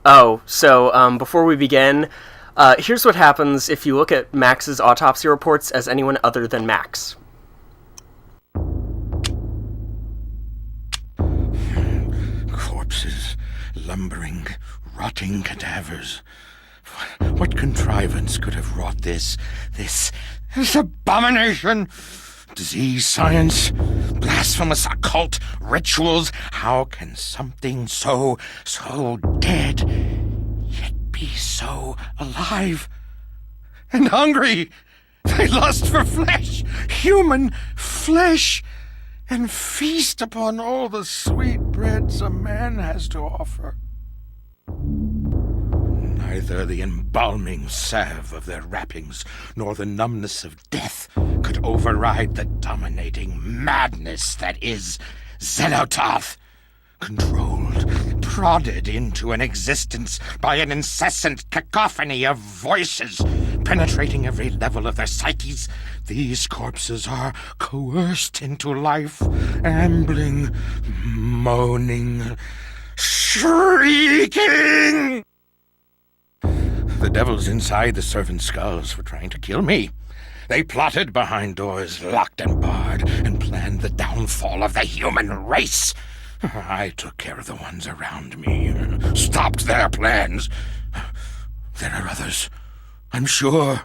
Before we begin, here's what happens if you look at Max's autopsy reports as anyone other than Max. Corpses, lumbering, rotting cadavers. What contrivance could have wrought this abomination? Disease, science, blasphemous occult rituals. How can something so dead, yet be so alive and hungry? They lust for flesh, human flesh, and feast upon all the sweet breads a man has to offer. Neither the embalming salve of their wrappings nor the numbness of death could override the dominating madness that is Xel'lotath, controlled, prodded into an existence by an incessant cacophony of voices penetrating every level of their psyches. These corpses are coerced into life, ambling, moaning, shrieking. The devils inside the servants' skulls were trying to kill me. They plotted behind doors locked and barred and planned the downfall of the human race. I took care of the ones around me, stopped their plans. There are others, I'm sure,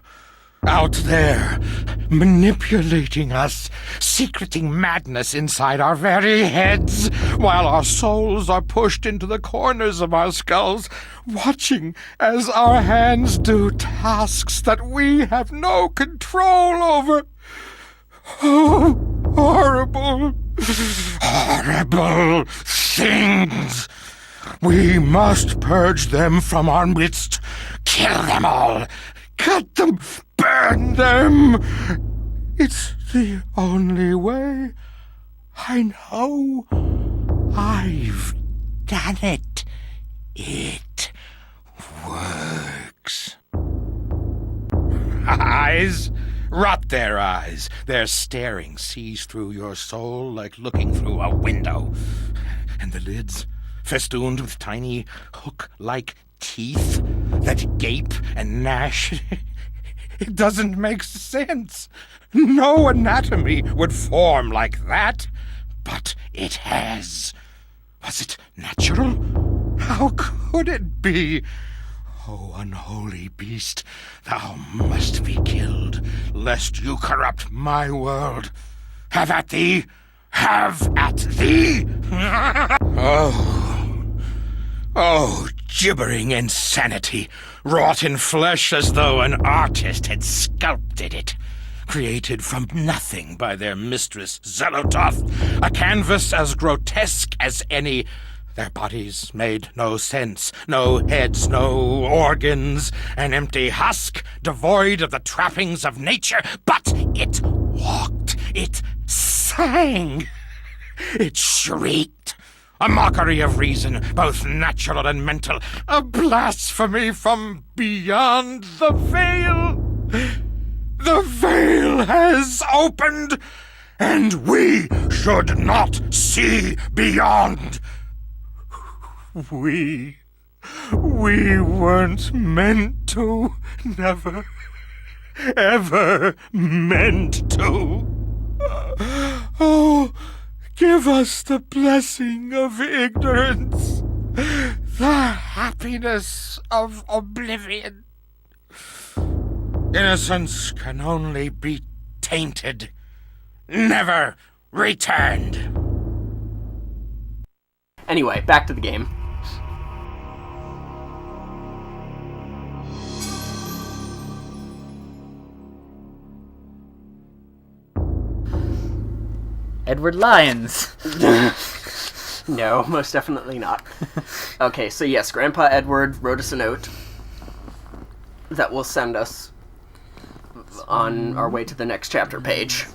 out there, manipulating us, secreting madness inside our very heads, while our souls are pushed into the corners of our skulls, watching as our hands do tasks that we have no control over. Oh, horrible things! We must purge them from our midst, kill them all, cut them, burn them. It's the only way. I know. I've done it. It works. Eyes? Rot their eyes. Their staring sees through your soul like looking through a window. And the lids, festooned with tiny hook-like teeth that gape and gnash. It doesn't make sense. No anatomy would form like that. But it has. Was it natural? How could it be? Oh, unholy beast, thou must be killed, lest you corrupt my world. Have at thee! Have at thee! Oh, gibbering insanity, wrought in flesh as though an artist had sculpted it. Created from nothing by their mistress Xel'lotath, a canvas as grotesque as any. Their bodies made no sense, no heads, no organs, an empty husk, devoid of the trappings of nature, but it walked, it sang, it shrieked, a mockery of reason, both natural and mental, a blasphemy from beyond the veil. The veil has opened, and we should not see beyond. We weren't meant to, never, ever meant to. Oh, give us the blessing of ignorance, the happiness of oblivion. Innocence can only be tainted, never returned. Anyway, back to the game. Edward Lyons. No, most definitely not. Okay, so yes, Grandpa Edward wrote us a note that will send us on our way to the next chapter page.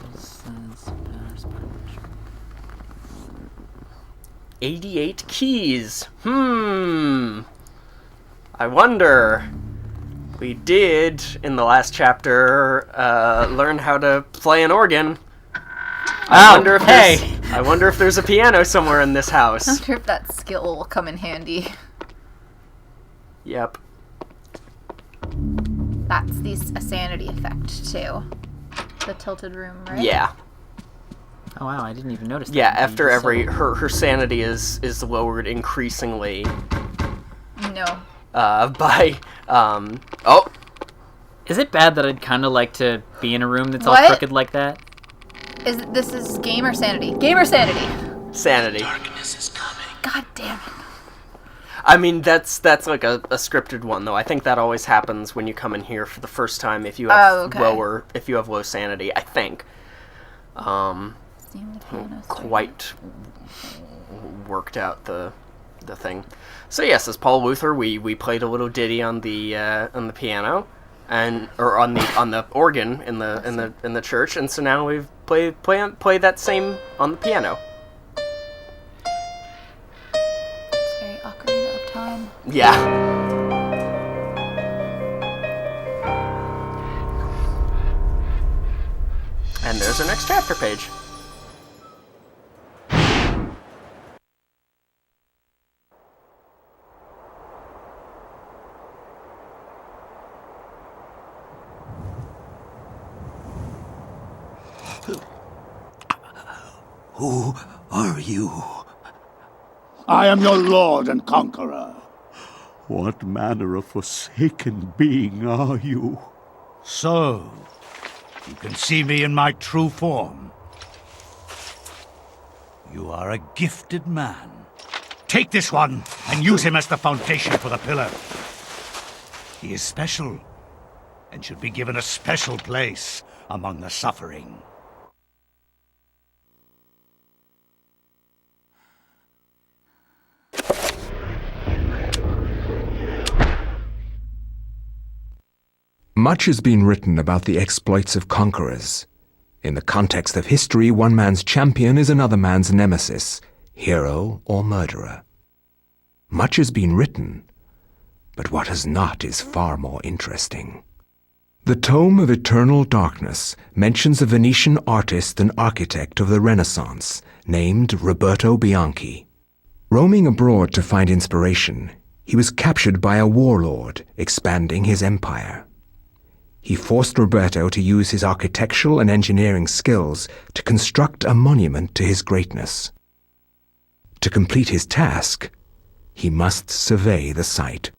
88 keys. I wonder. We did, in the last chapter, learn how to play an organ. I wonder if there's a piano somewhere in this house. I wonder if that skill will come in handy. Yep. That's a sanity effect, too. The tilted room, right? Yeah. Oh wow, I didn't even notice that. Yeah, after Just every... so- Her sanity is lowered increasingly No. by... Oh! Is it bad that I'd kind of like to be in a room that's all What? crooked like that? This is game or sanity? Game or sanity? Sanity. Darkness is coming. God damn it. I mean, that's like a scripted one, though. I think that always happens when you come in here for the first time if you have low sanity, I think. Quite worked out the thing. So yes, as Paul Luther, we played a little ditty on the piano, or on the organ in the church, and so now we've play that same on the piano. It's very Ocarina of Time. Yeah. And there's our next chapter page. Who are you? I am your lord and conqueror. What manner of forsaken being are you? So, you can see me in my true form. You are a gifted man. Take this one and use him as the foundation for the pillar. He is special and should be given a special place among the suffering. Much has been written about the exploits of conquerors. In the context of history, one man's champion is another man's nemesis, hero or murderer. Much has been written, but what has not is far more interesting. The Tome of Eternal Darkness mentions a Venetian artist and architect of the Renaissance named Roberto Bianchi. Roaming abroad to find inspiration, he was captured by a warlord expanding his empire. He forced Roberto to use his architectural and engineering skills to construct a monument to his greatness. To complete his task, he must survey the site.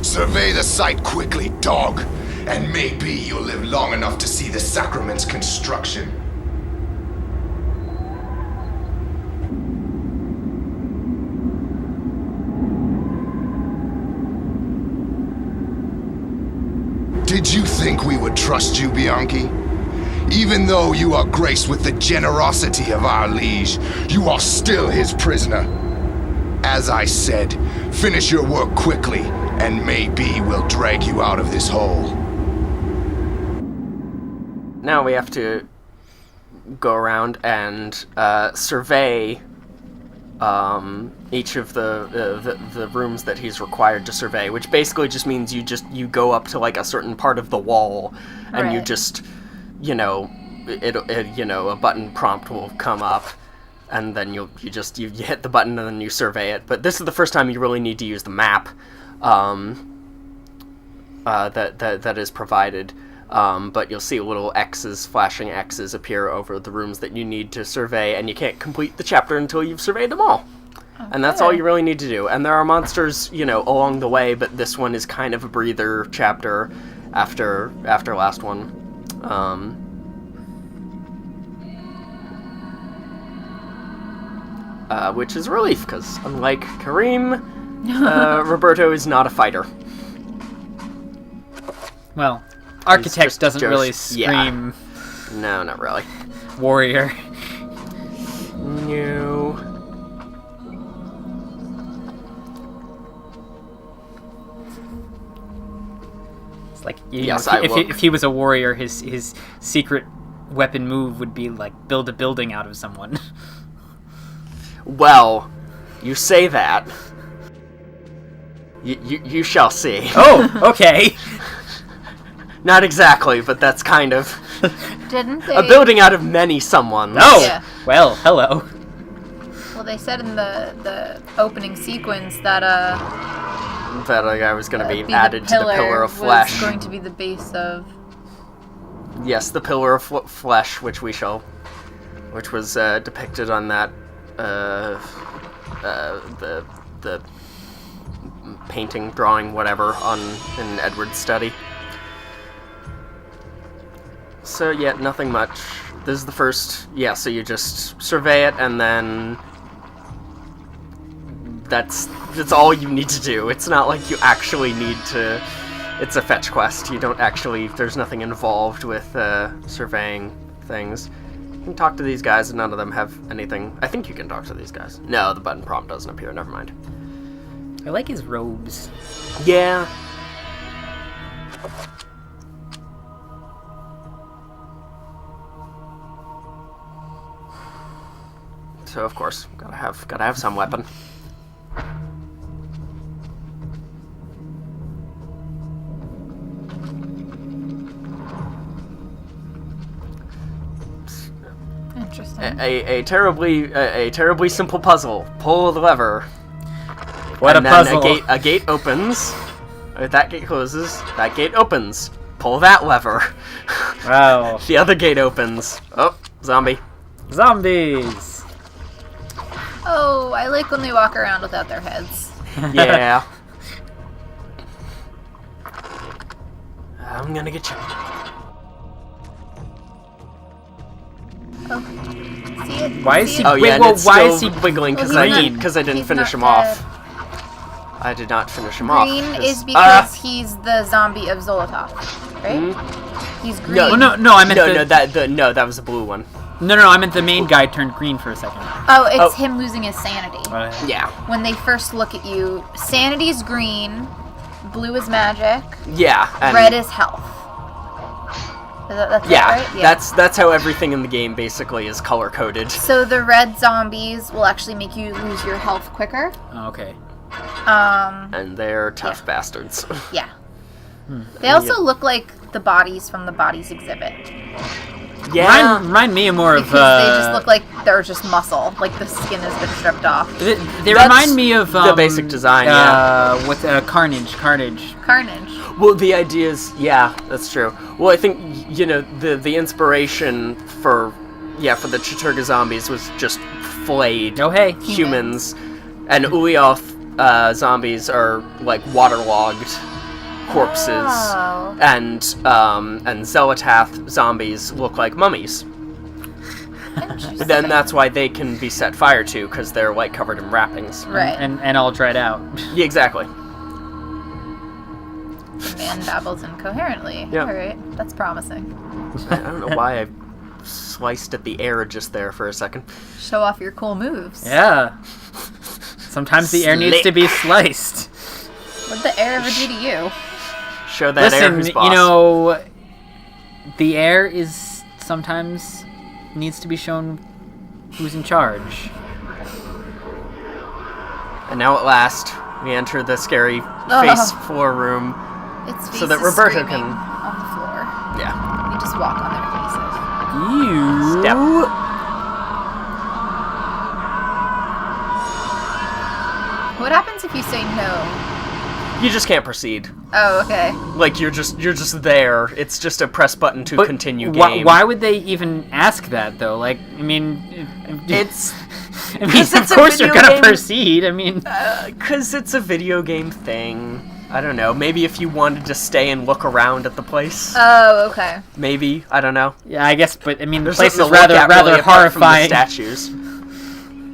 Survey the site quickly, dog, and maybe you'll live long enough to see the sacrament's construction. Did you think we would trust you, Bianchi? Even though you are graced with the generosity of our liege, you are still his prisoner. As I said, finish your work quickly, and maybe we'll drag you out of this hole. Now we have to go around and survey each of the rooms that he's required to survey, which basically just means you go up to like a certain part of the wall, and you just, a button prompt will come up, and then you hit the button and then you survey it. But this is the first time you really need to use the map that is provided. But you'll see little flashing X's appear over the rooms that you need to survey, and you can't complete the chapter until you've surveyed them all. Okay. And that's all you really need to do. And there are monsters, along the way, but this one is kind of a breather chapter after last one. Which is a relief, because unlike Kareem, Roberto is not a fighter. Well, architect doesn't just really scream... Yeah. No, not really. Warrior. No. It's like, if he was a warrior, his secret weapon move would be like build a building out of someone. Well, you say that. You shall see. Oh, okay. Not exactly, but that's kind of Didn't they? a building out of many someones. Oh, Yeah. well, hello. Well, they said in the opening sequence that That I was going to be the added to the pillar of flesh. was going to be the base of. Yes, the pillar of flesh, which was depicted on that the painting, drawing, whatever, in Edward's study. So yeah, nothing much. This is the first. Yeah, so you just survey it, and then that's all you need to do. It's not like you actually need to. It's a fetch quest. You don't actually. There's nothing involved with surveying things. You can talk to these guys, and none of them have anything. I think you can talk to these guys. No, the button prompt doesn't appear. Never mind. I like his robes. Yeah. So of course, gotta have some weapon. Interesting. A terribly simple puzzle. Pull the lever. What and a then puzzle. A gate opens. That gate closes. That gate opens. Pull that lever. Wow. The other gate opens. Oh, zombie. Zombies. Oh, I like when they walk around without their heads. Yeah. I'm gonna get you. Oh, see it? Why is See he? it? Oh Wait, yeah, and well, it's why still is he wiggling because Well, I he's not- didn't he's finish not him off. dead. I did not finish him Green off. 'cause- is because he's the zombie of Xel'lotath, right? He's green. No, Oh, no, I meant that was the blue one. No, I meant the main guy turned green for a second. Oh, it's Oh. him losing his sanity. Yeah. When they first look at you, sanity's green, blue is magic, Yeah. And red is health. That's it, yeah, right? that's how everything in the game basically is color coded. So the red zombies will actually make you lose your health quicker. Oh, okay. And they're tough bastards. Yeah. They also look like the bodies from the bodies exhibit. Yeah. Remind me more Because of. they just look like they're just muscle, like the skin has been stripped off. They That's remind me of the basic design, yeah. What's Carnage? Carnage. Well, the idea is, yeah, that's true. Well, I think, you know, the inspiration for the Chattur'gha zombies was just flayed Oh, hey. humans. And Ulioth zombies are, like, waterlogged corpses. Oh. And Xel'lotath zombies look like mummies. Interesting. Then that's why they can be set fire to, because they're, like, covered in wrappings. Right. And all dried out. Yeah, exactly. Man babbles incoherently. Yeah. Alright, that's promising. I don't know why I sliced at the air just there for a second. Show off your cool moves. Yeah. Sometimes the air needs to be sliced. What'd the air ever do to you? Show that air Listen, who's boss. you know, the air is sometimes needs to be shown who's in charge. And now at last, we enter the scary face floor room. Its face So that is Roberta screaming can- on the floor. Yeah. We just walk on their faces. You. Step. What happens if you say no? You just can't proceed. Oh, okay. Like you're just there. It's just a press button to continue game. Why would they even ask that though? Like, I mean, It's I mean, it's of a course you're video gonna game. proceed. I mean, because it's a video game thing. I don't know. Maybe if you wanted to stay and look around at the place. Oh, okay. Maybe, I don't know. yeah, I guess. But I mean, the There's place is nothing to look rather at, really, apart from the horrifying. statues.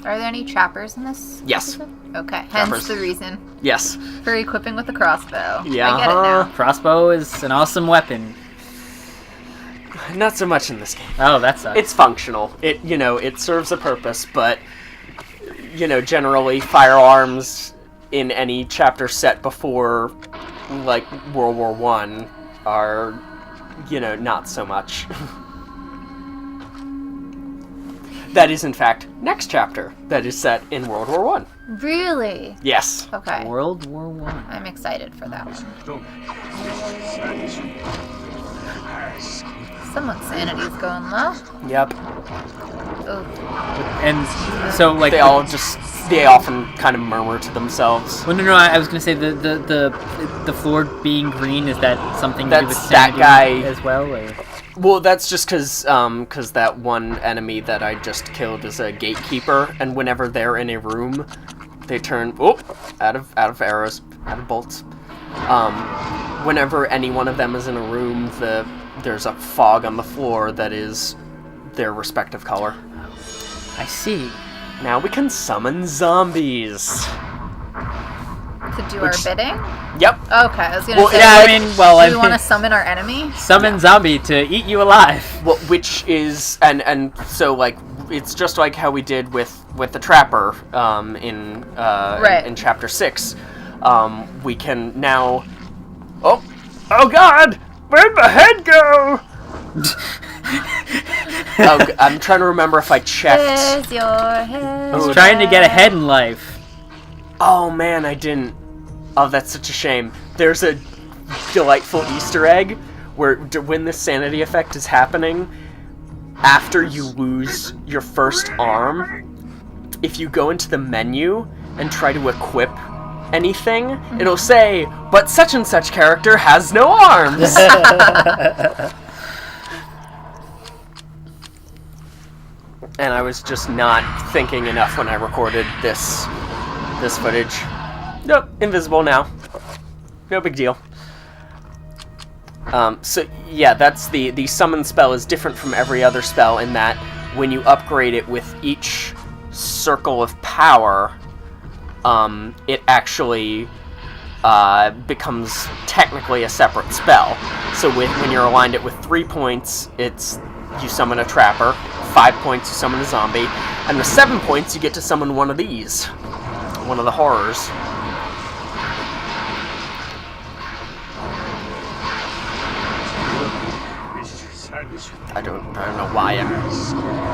Are there any trappers in this? Yes. episode? Okay. Trappers. Hence the reason Yes. for equipping with the crossbow. Yeah, I get it now. Crossbow is an awesome weapon. Not so much in this game. Oh, that sucks. It's functional. It serves a purpose, but generally firearms in any chapter set before like World War I are not so much. That is in fact next chapter that is set in World War I. Really? Yes. Okay. World War One. I'm excited for that one. Someone's sanity is going low. Yep. Oh. And so, like, They often kind of murmur to themselves. Well, no, I was gonna say the floor being green, is that something to do with That's that sanity guy- as well, or? Well, that's just because that one enemy that I just killed is a gatekeeper, and whenever they're in a room, they turn out of arrows, out of bolts. Whenever any one of them is in a room, there's a fog on the floor that is their respective color. I see. Now we can summon zombies. To do our bidding? Yep. Okay, I was gonna Well, say. yeah, I like, mean, well, do we want to summon our enemy? Summon zombie to eat you alive. Well, which is and so like it's just like how we did with the trapper in chapter 6. We can now. Oh God! Where'd the head go? I'm trying to remember if I checked. Where's your head? He's trying to get ahead in life. Oh man, I didn't. Oh, that's such a shame. There's a delightful Easter egg where when the sanity effect is happening, after you lose your first arm, if you go into the menu and try to equip anything, it'll say, but such and such character has no arms. And I was just not thinking enough when I recorded this footage. Nope, invisible now. No big deal. So yeah, that's the summon spell is different from every other spell in that when you upgrade it with each circle of power, it actually becomes technically a separate spell. So when you're aligned it with 3 points, you summon a trapper. 5 points, you summon a zombie. And with 7 points, you get to summon one of these. One of the horrors. I don't know why I'm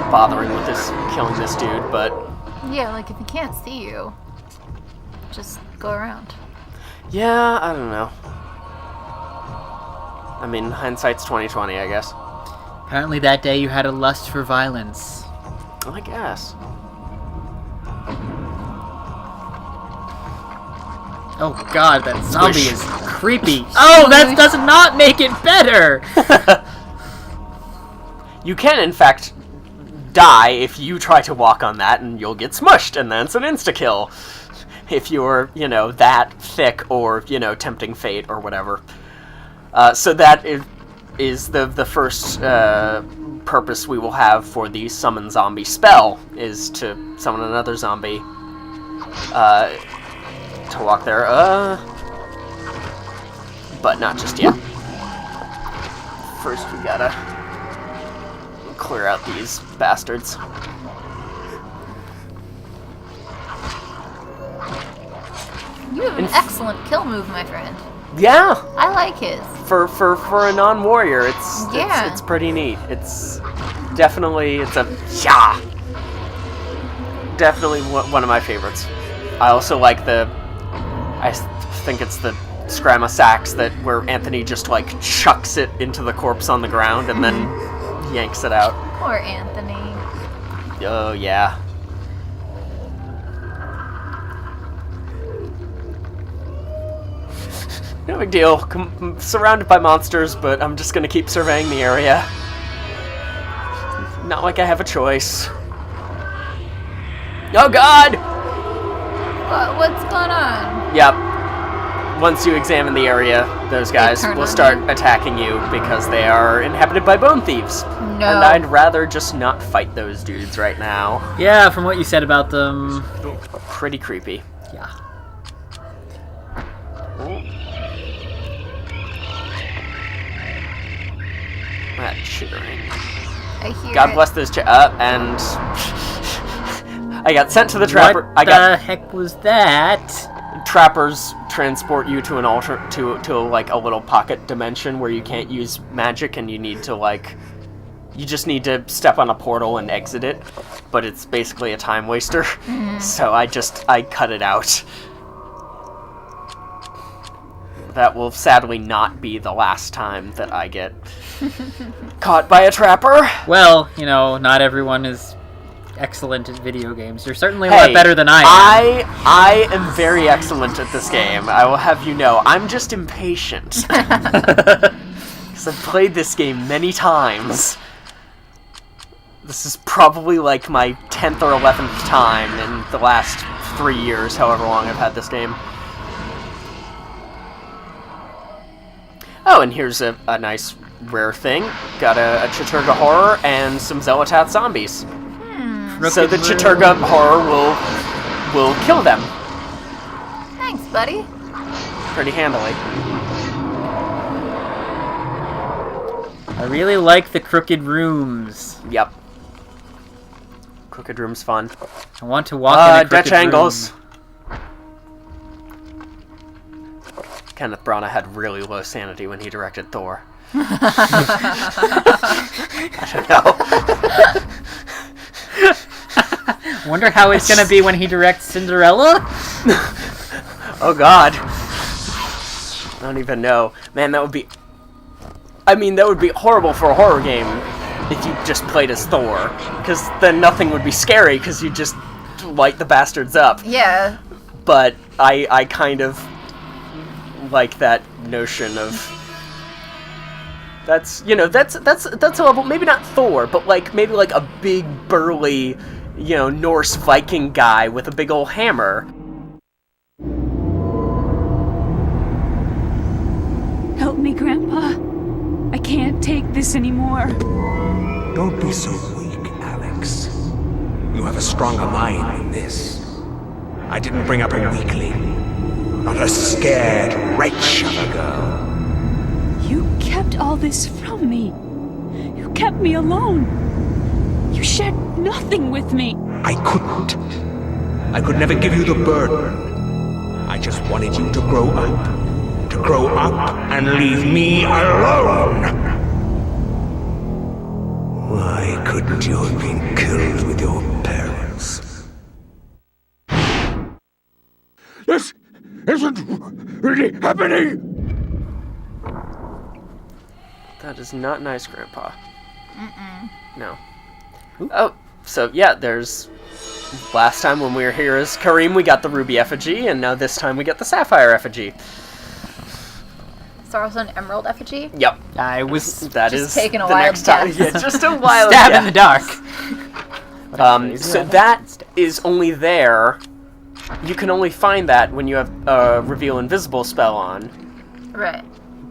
bothering with killing this dude, but... Yeah, like if he can't see you, just go around. Yeah, I don't know. I mean, hindsight's 20/20, I guess. Apparently that day you had a lust for violence. I guess. Oh god, that zombie Squish. is creepy. Oh, that does not make it better! You can, in fact, die if you try to walk on that, and you'll get smushed, and then it's an insta-kill. If you're, that thick, or, tempting fate, or whatever. So that is the first purpose we will have for the summon zombie spell, is to summon another zombie to walk there. But not just yet. First we gotta clear out these bastards. You have an excellent kill move, my friend. Yeah, I like his. for a non-warrior, it's Yeah. it's pretty neat. It's definitely definitely one of my favorites. I also like I think it's the Scramma Sax where Anthony just chucks it into the corpse on the ground and then yanks it out. Poor Anthony. Oh yeah. No big deal. I'm surrounded by monsters, but I'm just gonna keep surveying the area. Not like I have a choice. Oh god! What's going on? Yep. Once you examine the area, those guys turn will on start you? attacking you because they are inhabited by bone thieves. No. And I'd rather just not fight those dudes right now. Yeah, from what you said about them... Pretty creepy. Yeah. That chittering. I hear God it. bless those and I got sent to the trapper. What the heck was that? Trappers transport you to an to a little pocket dimension where you can't use magic and you need to You just need to step on a portal and exit it, but it's basically a time waster. So I cut it out. That will sadly not be the last time that I get caught by a trapper. Well, not everyone is excellent at video games. You're certainly a lot better than I am. I am very excellent at this game. I will have you know. I'm just impatient. Because I've played this game many times. This is probably like my 10th or 11th time in the last 3 years, however long I've had this game. Oh, and here's a nice rare thing. Got a Chattur'gha horror and some Xel'lotath zombies. So the Chattur'gha horror will kill them. Thanks, buddy. Pretty handily. I really like the crooked rooms. Yep. Crooked room's fun. I want to walk in a crooked Dutch angles. room. Kenneth Branagh had really low sanity when he directed Thor. I don't know. Wonder how it's gonna be when he directs Cinderella? Oh god. I don't even know. Man, that would be... I mean, that would be horrible for a horror game if you just played as Thor. Because then nothing would be scary, because you just light the bastards up. Yeah. But I kind of like that notion of... That's a level, maybe not Thor, but maybe like a big, burly, Norse Viking guy with a big old hammer. Help me, Grandpa. I can't take this anymore. Don't be so weak, Alex. You have a stronger mind than this. I didn't bring up a weakling, not a scared wretch of a girl. You kept all this from me. You kept me alone. You shared nothing with me. I couldn't. I could never give you the burden. I just wanted you to grow up. To grow up and leave me alone. Why couldn't you have been killed with your parents? This isn't really happening! That is not nice, Grandpa. No. Oh, so yeah, there's... Last time when we were here as Kareem, we got the ruby effigy, and now this time we get the sapphire effigy. Is there also an emerald effigy? Yep. That is taking a the wild next time. guess. Yeah, just a wild Stab guess. in the dark. So that is only there. You can only find that when you have a Reveal Invisible spell on. Right.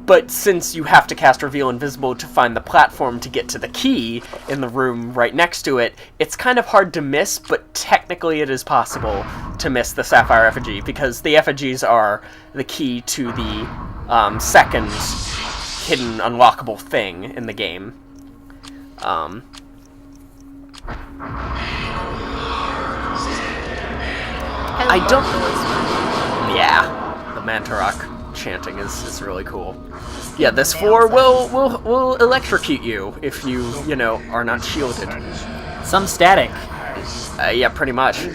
But since you have to cast Reveal Invisible to find the platform to get to the key in the room right next to it, it's kind of hard to miss, but technically it is possible to miss the Sapphire Effigy, because the effigies are the key to the second hidden unlockable thing in the game. I don't... Yeah, the Mantarok chanting is really cool. Yeah, this 4 will electrocute you if you are not shielded. Some static. Yeah, pretty much.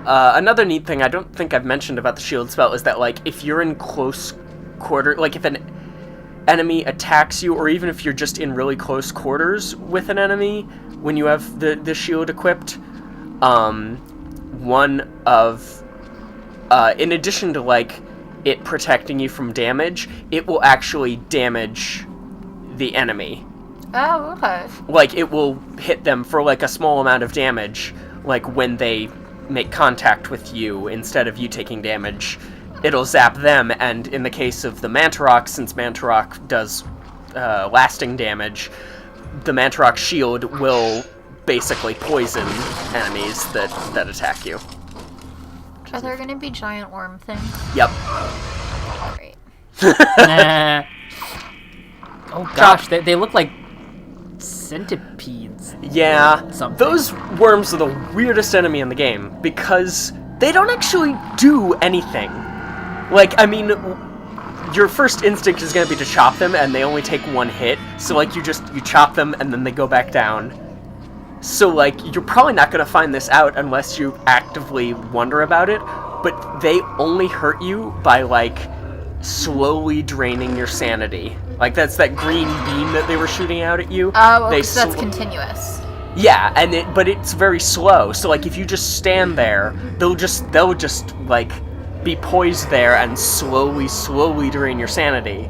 Another neat thing I don't think I've mentioned about the shield spell is that, if you're in close quarter, if an enemy attacks you, or even if you're just in really close quarters with an enemy, when you have the shield equipped, in addition to, it protecting you from damage, it will actually damage the enemy. Oh, okay. It will hit them for, a small amount of damage, when they make contact with you, instead of you taking damage. It'll zap them, and in the case of the Mantarok, since Mantarok does lasting damage, the Mantarok shield will basically poison enemies that attack you. Are there going to be giant worm things? Yep. Great. Oh gosh, they look like centipedes. Yeah, Something. those worms are the weirdest enemy in the game, because they don't actually do anything. your first instinct is going to be to chop them, and they only take one hit. So, like, you chop them, and then they go back down. So, like, you're probably not going to find this out unless you actively wonder about it. But they only hurt you by, like, slowly draining your sanity. Like, that's that green beam that they were shooting out at you. Oh, okay, so that's continuous. Yeah, but it's very slow. So, like, if you just stand there, they'll just like be poised there and slowly drain your sanity.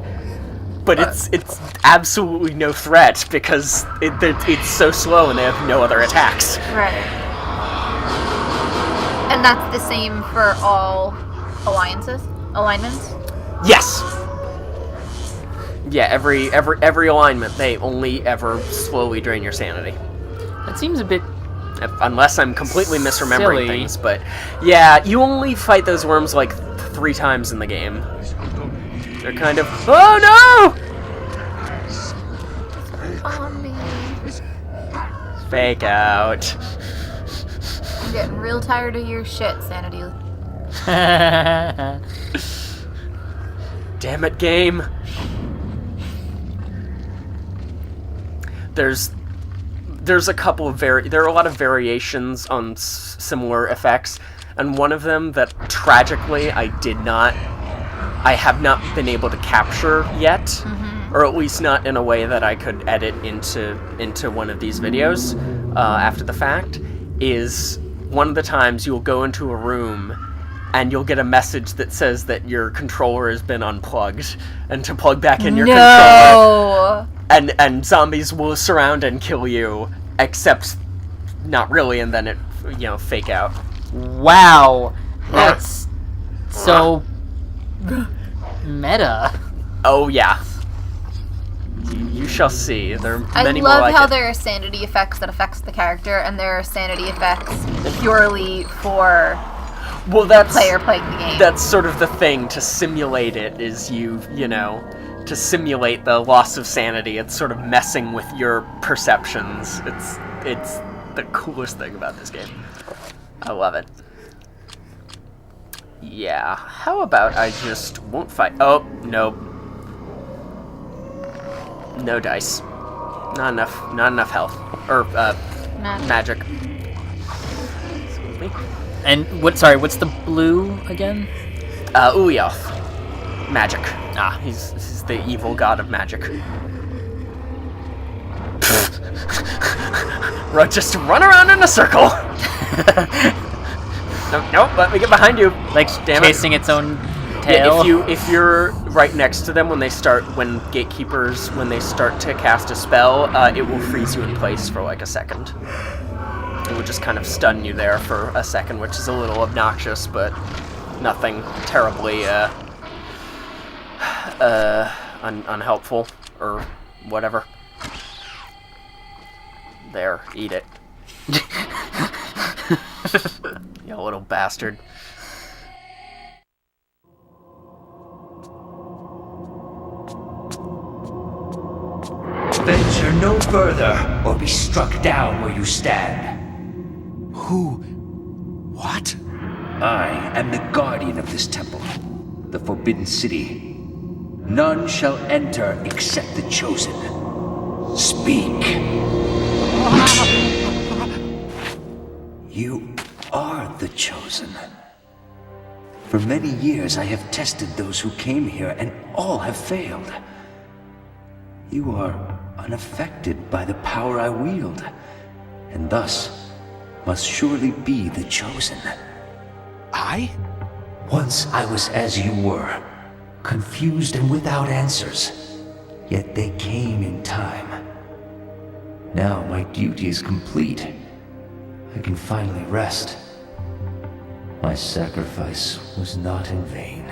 But it's absolutely no threat because it's so slow and they have no other attacks. Right. And that's the same for all alignments? Yes. Yeah, every alignment, they only ever slowly drain your sanity. That seems a bit... Unless I'm completely misremembering silly. things, but... Yeah, you only fight those worms, like, 3 times in the game. They're kind of... Oh, no! On me. Fake out. I'm getting real tired of your shit, Sanity. Damn it, game. There's a couple of there are a lot of variations on similar effects, and one of them that tragically I have not been able to capture yet, or at least not in a way that I could edit into one of these videos after the fact, is one of the times you'll go into a room and you'll get a message that says that your controller has been unplugged, and to plug back in your controller. And zombies will surround and kill you, except not really, and then it, fake out. Wow, that's so meta. Oh yeah. You shall see. There are many more I love like how it. there are sanity effects that affects the character, and there are sanity effects purely for the player playing the game. That's sort of the thing, to simulate it, is to simulate the loss of sanity. It's sort of messing with your perceptions. It's the coolest thing about this game. I love it. Yeah, how about I just won't fight? Oh, no. No dice. Not enough health. Or, magic. Excuse me. And what's the blue again? Ulyaoth. Magic. He's the evil god of magic. Just run around in a circle. Nope, let me get behind you. Like chasing its own tail? Yeah, if you're right next to them when gatekeepers start to cast a spell, it will freeze you in place for like a second. It will just kind of stun you there for a second, which is a little obnoxious, but nothing terribly unhelpful or whatever. There, eat it. You little bastard. Venture no further, or be struck down where you stand. What? I am the guardian of this temple, the Forbidden City. None shall enter except the chosen. Speak. You are the chosen. For many years I have tested those who came here, and all have failed. You are unaffected by the power I wield, and thus must surely be the chosen. I? Once I was as you were, confused and without answers, yet they came in time. Now my duty is complete. I can finally rest. My sacrifice was not in vain.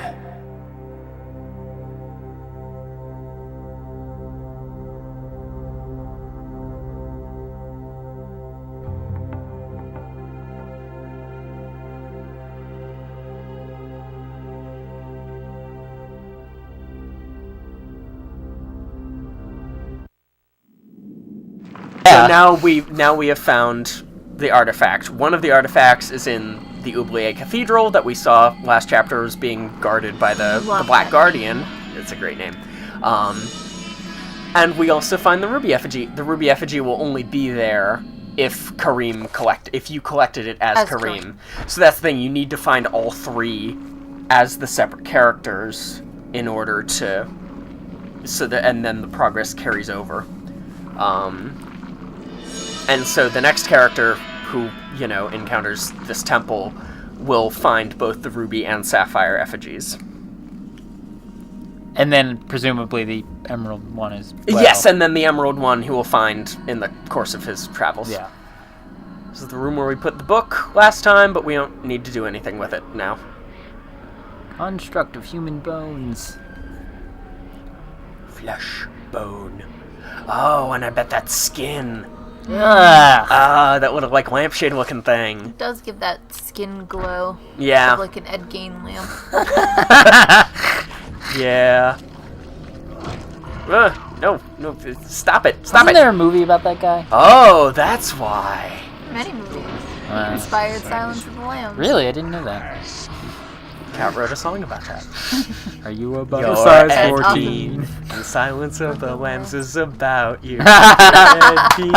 So now we have found the artifact. One of the artifacts is in the Oubliette Cathedral that we saw last chapter was being guarded by the Black Guardian. It's a great name. And we also find the ruby effigy. The ruby effigy will only be there if you collected it as Kareem. So that's the thing, you need to find all 3 as the separate characters in order to, and then the progress carries over. And so the next character who, encounters this temple will find both the ruby and sapphire effigies. And then presumably the emerald one as well. Yes, and then the emerald one he will find in the course of his travels. Yeah. This is the room where we put the book last time, but we don't need to do anything with it now. Construct of human bones. Flesh, bone. Oh, and I bet that's skin. That little, lampshade-looking thing. It does give that skin glow. Yeah. Of, like an Ed Gein lamp. Yeah. No, stop it. Isn't there a movie about that guy? Oh, that's why. Many movies. Inspired Silence of the Lambs. Really? I didn't know that. Cat wrote a song about that. Are you about You're a size Ed 14? Gein. The Silence of the Lambs is about you. Ed Gein.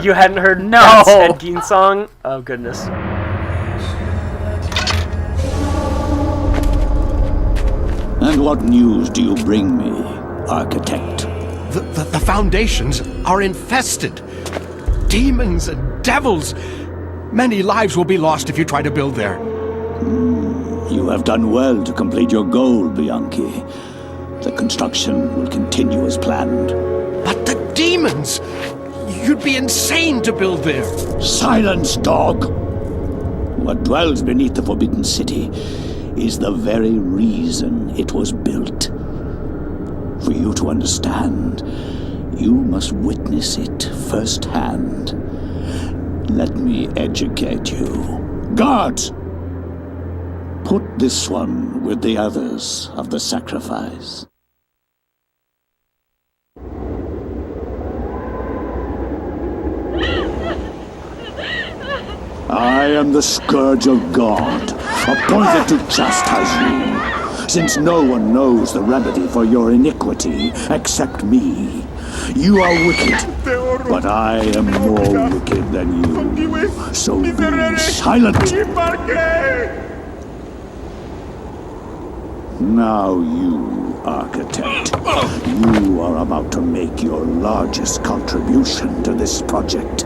You hadn't heard Cat's Ed Gein song? Oh, goodness. And what news do you bring me, Architect? The foundations are infested. Demons and devils. Many lives will be lost if you try to build there. You have done well to complete your goal, Bianchi. The construction will continue as planned. But the demons! You'd be insane to build there. Silence, dog! What dwells beneath the Forbidden City is the very reason it was built. For you to understand, you must witness it firsthand. Let me educate you. Guards! Put this one with the others of the sacrifice. I am the Scourge of God, appointed to chastise you, since no one knows the remedy for your iniquity except me. You are wicked, but I am more wicked than you, so be silent. Now you, Architect, you are about to make your largest contribution to this project.